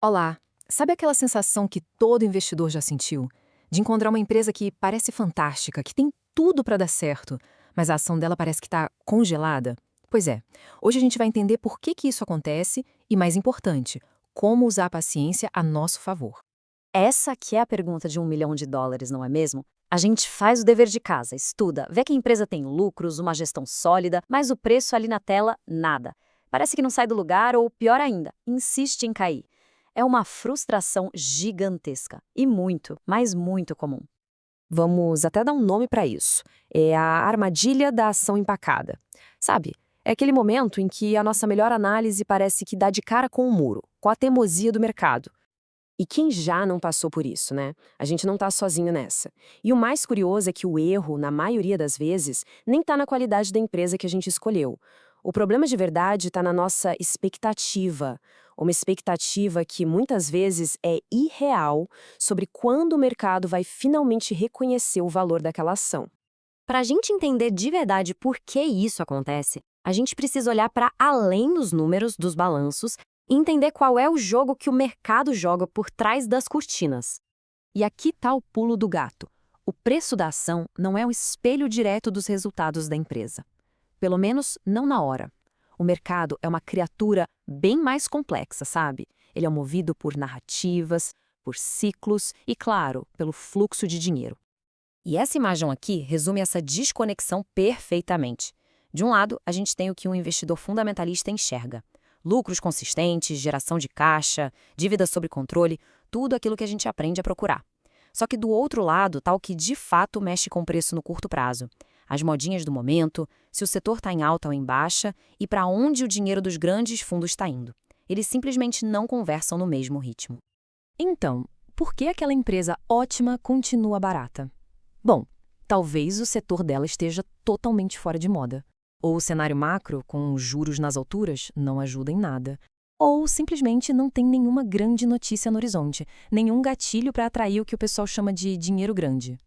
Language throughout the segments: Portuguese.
Olá, sabe aquela sensação que todo investidor já sentiu? De encontrar uma empresa que parece fantástica, que tem tudo para dar certo, mas a ação dela parece que está congelada? Pois é, hoje a gente vai entender por que isso acontece e, mais importante, como usar a paciência a nosso favor. Essa que é a pergunta de US$ 1 milhão, não é mesmo? A gente faz o dever de casa, estuda, vê que a empresa tem lucros, uma gestão sólida, mas o preço ali na tela, nada. Parece que não sai do lugar ou, pior ainda, insiste em cair. É uma frustração gigantesca e muito, mas muito comum. Vamos até dar um nome para isso. É a armadilha da ação empacada. Sabe? É aquele momento em que a nossa melhor análise parece que dá de cara com o muro, com a teimosia do mercado. E quem já não passou por isso, né? A gente não tá sozinho nessa. E o mais curioso é que o erro, na maioria das vezes, nem tá na qualidade da empresa que a gente escolheu. O problema de verdade está na nossa expectativa. Uma expectativa que muitas vezes é irreal sobre quando o mercado vai finalmente reconhecer o valor daquela ação. Para a gente entender de verdade por que isso acontece, a gente precisa olhar para além dos números, dos balanços, e entender qual é o jogo que o mercado joga por trás das cortinas. E aqui está o pulo do gato. O preço da ação não é o espelho direto dos resultados da empresa. Pelo menos não na hora. O mercado é uma criatura bem mais complexa, sabe? Ele é movido por narrativas, por ciclos e, claro, pelo fluxo de dinheiro. E essa imagem aqui resume essa desconexão perfeitamente. De um lado, a gente tem o que um investidor fundamentalista enxerga: lucros consistentes, geração de caixa, dívida sob controle, tudo aquilo que a gente aprende a procurar. Só que do outro lado está o que de fato mexe com o preço no curto prazo. As modinhas do momento, se o setor está em alta ou em baixa e para onde o dinheiro dos grandes fundos está indo. Eles simplesmente não conversam no mesmo ritmo. Então, por que aquela empresa ótima continua barata? Bom, talvez o setor dela esteja totalmente fora de moda. Ou o cenário macro, com os juros nas alturas, não ajuda em nada. Ou simplesmente não tem nenhuma grande notícia no horizonte, nenhum gatilho para atrair o que o pessoal chama de dinheiro grande.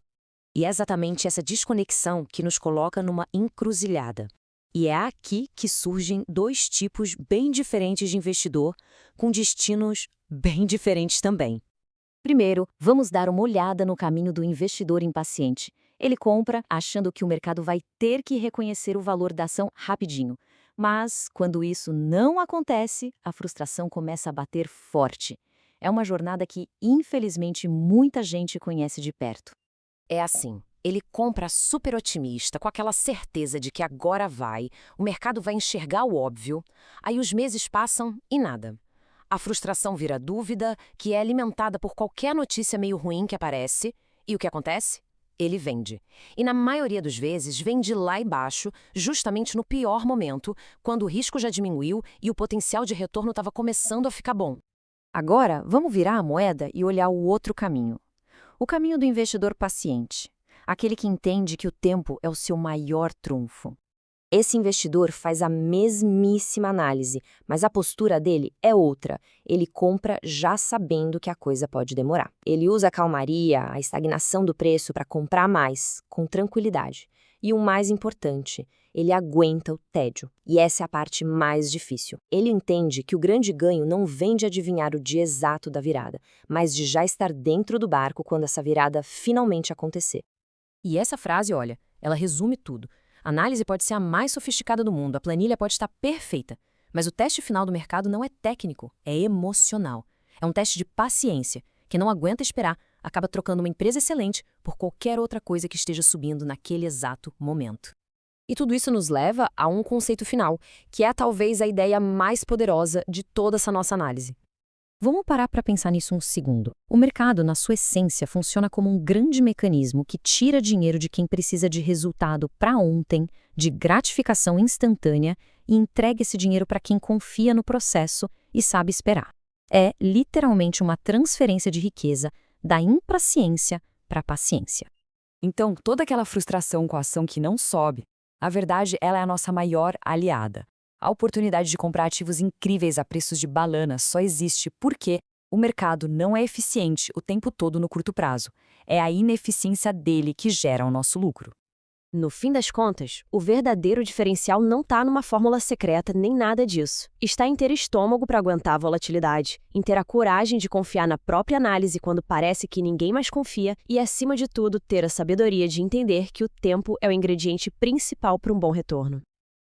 E é exatamente essa desconexão que nos coloca numa encruzilhada. E é aqui que surgem dois tipos bem diferentes de investidor, com destinos bem diferentes também. Primeiro, vamos dar uma olhada no caminho do investidor impaciente. Ele compra achando que o mercado vai ter que reconhecer o valor da ação rapidinho. Mas, quando isso não acontece, a frustração começa a bater forte. É uma jornada que, infelizmente, muita gente conhece de perto. É assim, ele compra super otimista, com aquela certeza de que agora vai, o mercado vai enxergar o óbvio, aí os meses passam e nada. A frustração vira dúvida, que é alimentada por qualquer notícia meio ruim que aparece, e o que acontece? Ele vende. E na maioria das vezes vende lá embaixo, justamente no pior momento, quando o risco já diminuiu e o potencial de retorno estava começando a ficar bom. Agora, vamos virar a moeda e olhar o outro caminho. O caminho do investidor paciente, aquele que entende que o tempo é o seu maior trunfo. Esse investidor faz a mesmíssima análise, mas a postura dele é outra. Ele compra já sabendo que a coisa pode demorar. Ele usa a calmaria, a estagnação do preço para comprar mais, com tranquilidade. E o mais importante, ele aguenta o tédio. E essa é a parte mais difícil. Ele entende que o grande ganho não vem de adivinhar o dia exato da virada, mas de já estar dentro do barco quando essa virada finalmente acontecer. E essa frase, olha, ela resume tudo. A análise pode ser a mais sofisticada do mundo, a planilha pode estar perfeita, mas o teste final do mercado não é técnico, é emocional. É um teste de paciência, que não aguenta esperar, acaba trocando uma empresa excelente por qualquer outra coisa que esteja subindo naquele exato momento. E tudo isso nos leva a um conceito final, que é talvez a ideia mais poderosa de toda essa nossa análise. Vamos parar para pensar nisso um segundo. O mercado, na sua essência, funciona como um grande mecanismo que tira dinheiro de quem precisa de resultado para ontem, de gratificação instantânea, e entrega esse dinheiro para quem confia no processo e sabe esperar. É literalmente uma transferência de riqueza da impaciência para a paciência. Então, toda aquela frustração com a ação que não sobe, a verdade, ela é a nossa maior aliada. A oportunidade de comprar ativos incríveis a preços de banana só existe porque o mercado não é eficiente o tempo todo no curto prazo. É a ineficiência dele que gera o nosso lucro. No fim das contas, o verdadeiro diferencial não está numa fórmula secreta nem nada disso. Está em ter estômago para aguentar a volatilidade, em ter a coragem de confiar na própria análise quando parece que ninguém mais confia e, acima de tudo, ter a sabedoria de entender que o tempo é o ingrediente principal para um bom retorno.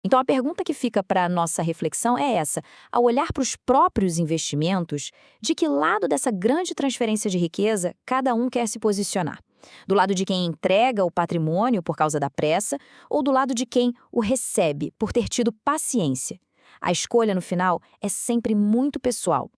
Então, a pergunta que fica para a nossa reflexão é essa: ao olhar para os próprios investimentos, de que lado dessa grande transferência de riqueza cada um quer se posicionar? Do lado de quem entrega o patrimônio por causa da pressa ou do lado de quem o recebe por ter tido paciência? A escolha, no final, é sempre muito pessoal